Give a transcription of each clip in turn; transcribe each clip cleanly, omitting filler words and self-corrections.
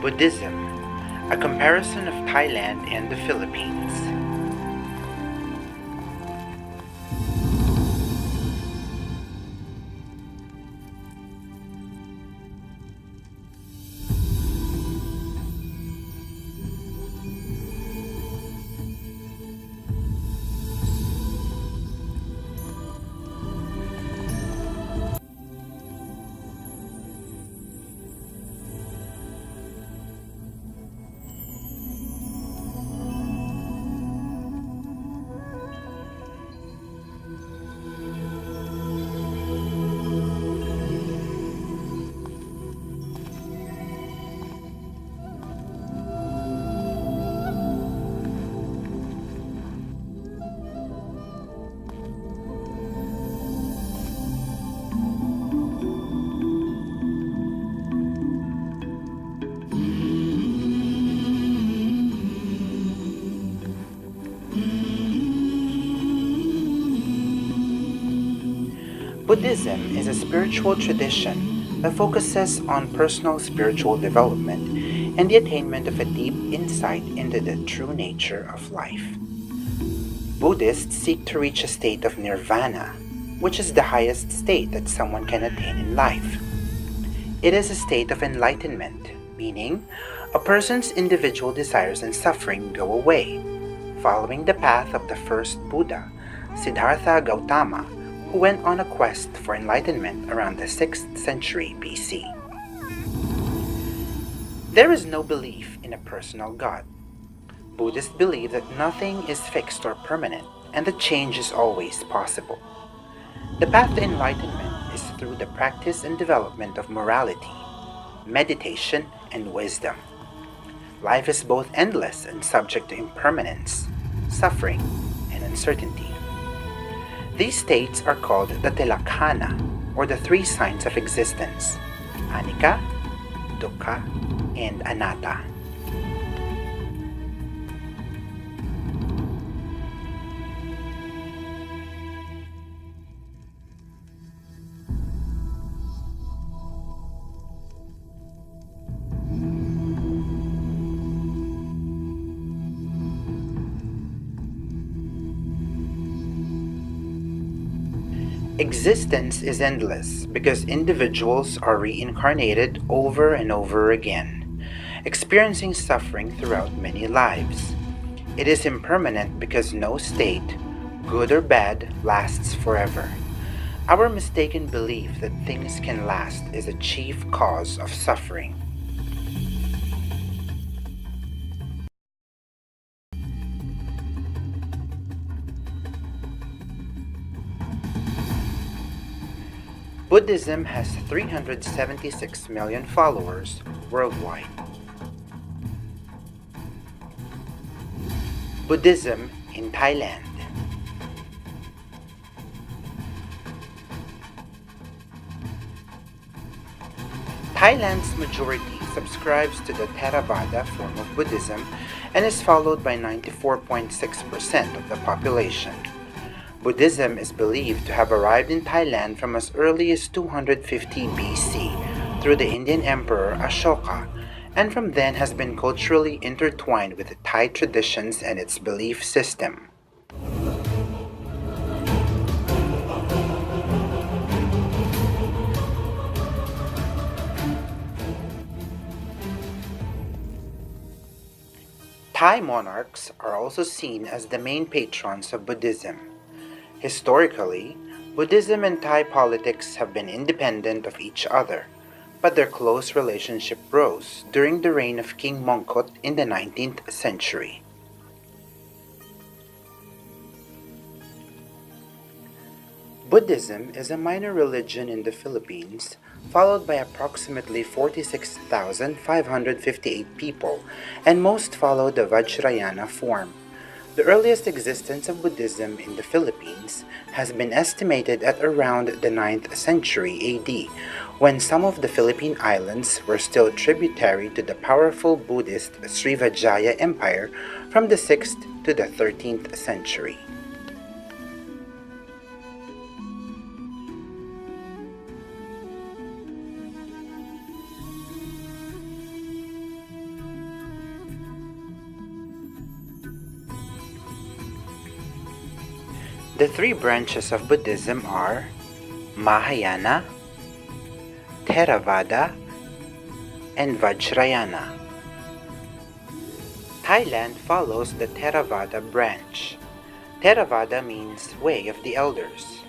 Buddhism, a comparison of Thailand and the Philippines. Buddhism is a spiritual tradition that focuses on personal spiritual development and the attainment of a deep insight into the true nature of life. Buddhists seek to reach a state of nirvana, which is the highest state that someone can attain in life. It is a state of enlightenment, meaning a person's individual desires and suffering go away, following the path of the first Buddha, Siddhartha Gautama, who went on a quest for enlightenment around the 6th century BC. There is no belief in a personal God. Buddhists believe that nothing is fixed or permanent and that change is always possible. The path to enlightenment is through the practice and development of morality, meditation, and wisdom. Life is both endless and subject to impermanence, suffering, and uncertainty. These states are called the Tilakhana, or the three signs of existence: Anicca, Dukkha, and Anatta. Existence is endless because individuals are reincarnated over and over again, experiencing suffering throughout many lives. It is impermanent because no state, good or bad, lasts forever. Our mistaken belief that things can last is a chief cause of suffering. Buddhism has 376 million followers worldwide. Buddhism in Thailand. Thailand's majority subscribes to the Theravada form of Buddhism and is followed by 94.6% of the population. Buddhism is believed to have arrived in Thailand from as early as 250 BC through the Indian Emperor Ashoka, and from then has been culturally intertwined with the Thai traditions and its belief system. Thai monarchs are also seen as the main patrons of Buddhism. Historically, Buddhism and Thai politics have been independent of each other, but their close relationship rose during the reign of King Mongkut in the 19th century. Buddhism is a minor religion in the Philippines, followed by approximately 46,558 people, and most follow the Vajrayana form. The earliest existence of Buddhism in the Philippines has been estimated at around the 9th century AD, when some of the Philippine islands were still tributary to the powerful Buddhist Srivijaya Empire from the 6th to the 13th century. The three branches of Buddhism are Mahayana, Theravada, and Vajrayana. Thailand follows the Theravada branch. Theravada means way of the elders.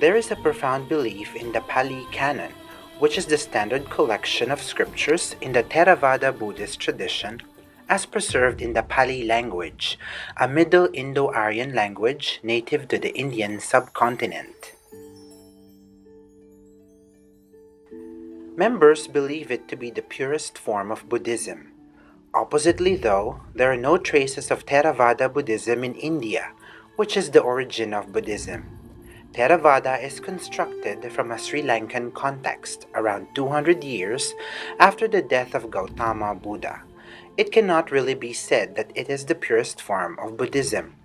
There is a profound belief in the Pali Canon, which is the standard collection of scriptures in the Theravada Buddhist tradition as preserved in the Pali language, a Middle Indo-Aryan language native to the Indian subcontinent. Members believe it to be the purest form of Buddhism. Oppositely, though, there are no traces of Theravada Buddhism in India, which is the origin of Buddhism. Theravada is constructed from a Sri Lankan context around 200 years after the death of Gautama Buddha. It cannot really be said that it is the purest form of Buddhism.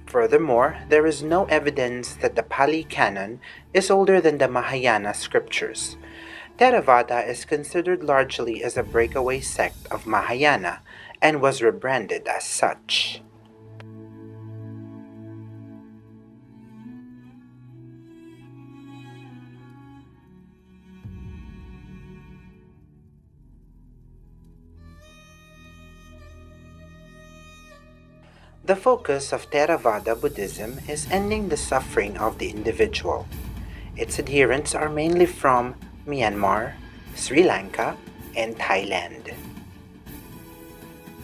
Furthermore, there is no evidence that the Pali Canon is older than the Mahayana scriptures. Theravada is considered largely as a breakaway sect of Mahayana and was rebranded as such. The focus of Theravada Buddhism is ending the suffering of the individual. Its adherents are mainly from Myanmar, Sri Lanka, and Thailand.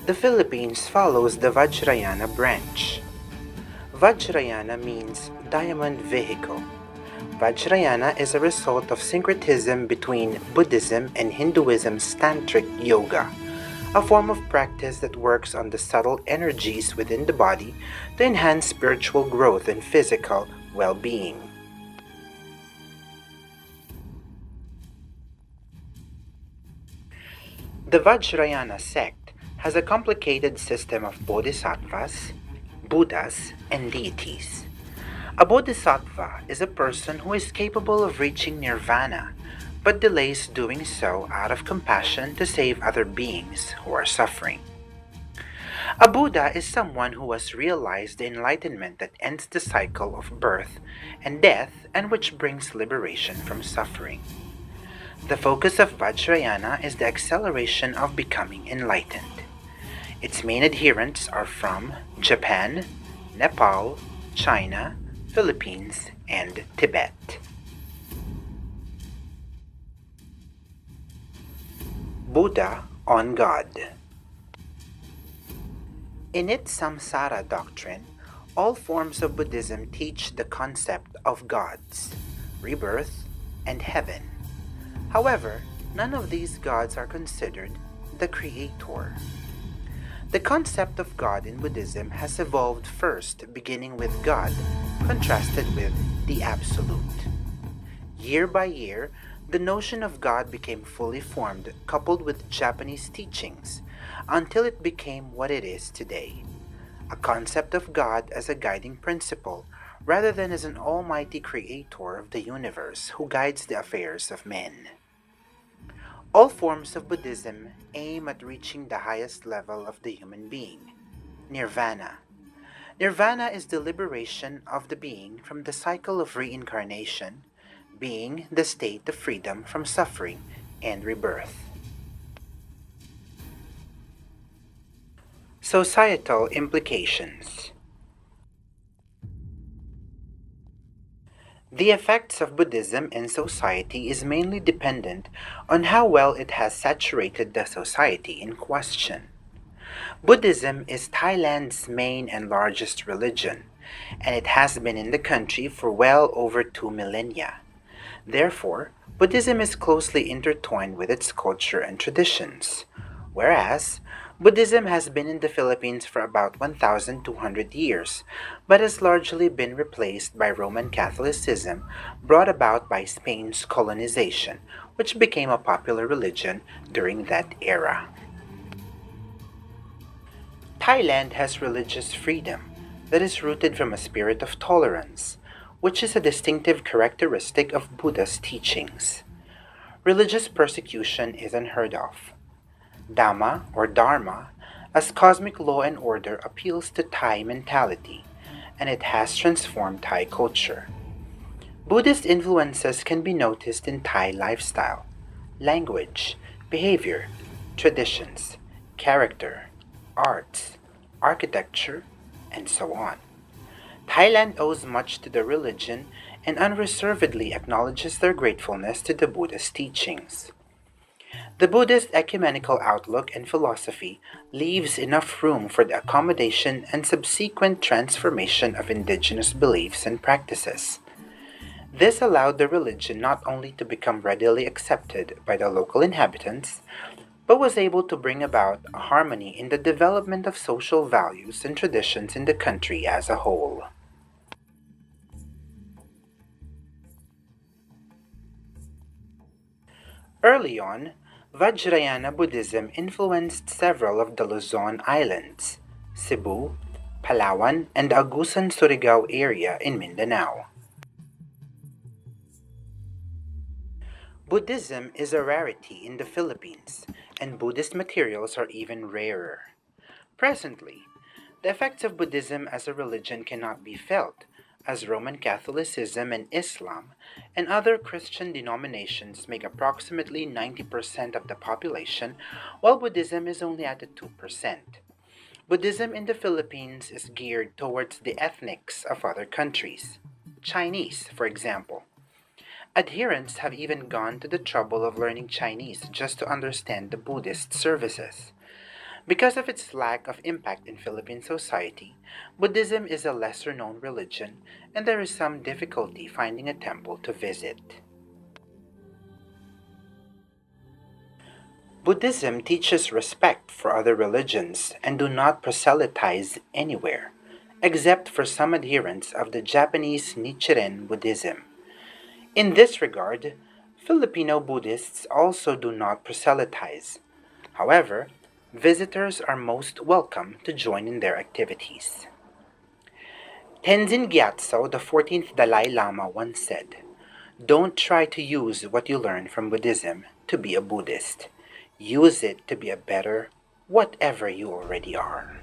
The Philippines follows the Vajrayana branch. Vajrayana means diamond vehicle. Vajrayana is a result of syncretism between Buddhism and Hinduism's Tantric Yoga, a form of practice that works on the subtle energies within the body to enhance spiritual growth and physical well-being. The Vajrayana sect has a complicated system of bodhisattvas, buddhas, and deities. A bodhisattva is a person who is capable of reaching nirvana, but delays doing so out of compassion to save other beings who are suffering. A Buddha is someone who has realized the enlightenment that ends the cycle of birth and death and which brings liberation from suffering. The focus of Vajrayana is the acceleration of becoming enlightened. Its main adherents are from Japan, Nepal, China, Philippines, and Tibet. Buddha on God. In its samsara doctrine, all forms of Buddhism teach the concept of gods, rebirth, and heaven. However, none of these gods are considered the creator. The concept of God in Buddhism has evolved first beginning with God, contrasted with the Absolute. Year by year, the notion of God became fully formed, coupled with Japanese teachings, until it became what it is today. A concept of God as a guiding principle, rather than as an almighty creator of the universe who guides the affairs of men. All forms of Buddhism aim at reaching the highest level of the human being, nirvana. Nirvana is the liberation of the being from the cycle of reincarnation, being the state of freedom from suffering and rebirth. Societal implications. The effects of Buddhism in society is mainly dependent on how well it has saturated the society in question. Buddhism is Thailand's main and largest religion, and it has been in the country for well over 2 millennia. Therefore, Buddhism is closely intertwined with its culture and traditions, whereas Buddhism has been in the Philippines for about 1,200 years, but has largely been replaced by Roman Catholicism brought about by Spain's colonization, which became a popular religion during that era. Thailand has religious freedom that is rooted from a spirit of tolerance, which is a distinctive characteristic of Buddha's teachings. Religious persecution is unheard of. Dhamma or Dharma as cosmic law and order appeals to Thai mentality, and it has transformed Thai culture. Buddhist influences can be noticed in Thai lifestyle, language, behavior, traditions, character, arts, architecture, and so on. Thailand owes much to the religion and unreservedly acknowledges their gratefulness to the Buddhist teachings. The Buddhist ecumenical outlook and philosophy leaves enough room for the accommodation and subsequent transformation of indigenous beliefs and practices. This allowed the religion not only to become readily accepted by the local inhabitants, but was able to bring about a harmony in the development of social values and traditions in the country as a whole. Early on, Vajrayana Buddhism influenced several of the Luzon islands, Cebu, Palawan, and the Agusan-Surigao area in Mindanao. Buddhism is a rarity in the Philippines, and Buddhist materials are even rarer. Presently, the effects of Buddhism as a religion cannot be felt, as Roman Catholicism and Islam and other Christian denominations make approximately 90% of the population, while Buddhism is only at the 2%. Buddhism in the Philippines is geared towards the ethnics of other countries. Chinese, for example. Adherents have even gone to the trouble of learning Chinese just to understand the Buddhist services. Because of its lack of impact in Philippine society, Buddhism is a lesser known religion and there is some difficulty finding a temple to visit. Buddhism teaches respect for other religions and do not proselytize anywhere, except for some adherents of the Japanese Nichiren Buddhism. In this regard, Filipino Buddhists also do not proselytize. However, visitors are most welcome to join in their activities. Tenzin Gyatso, the 14th Dalai Lama, once said, "Don't try to use what you learn from Buddhism to be a Buddhist. Use it to be a better whatever you already are."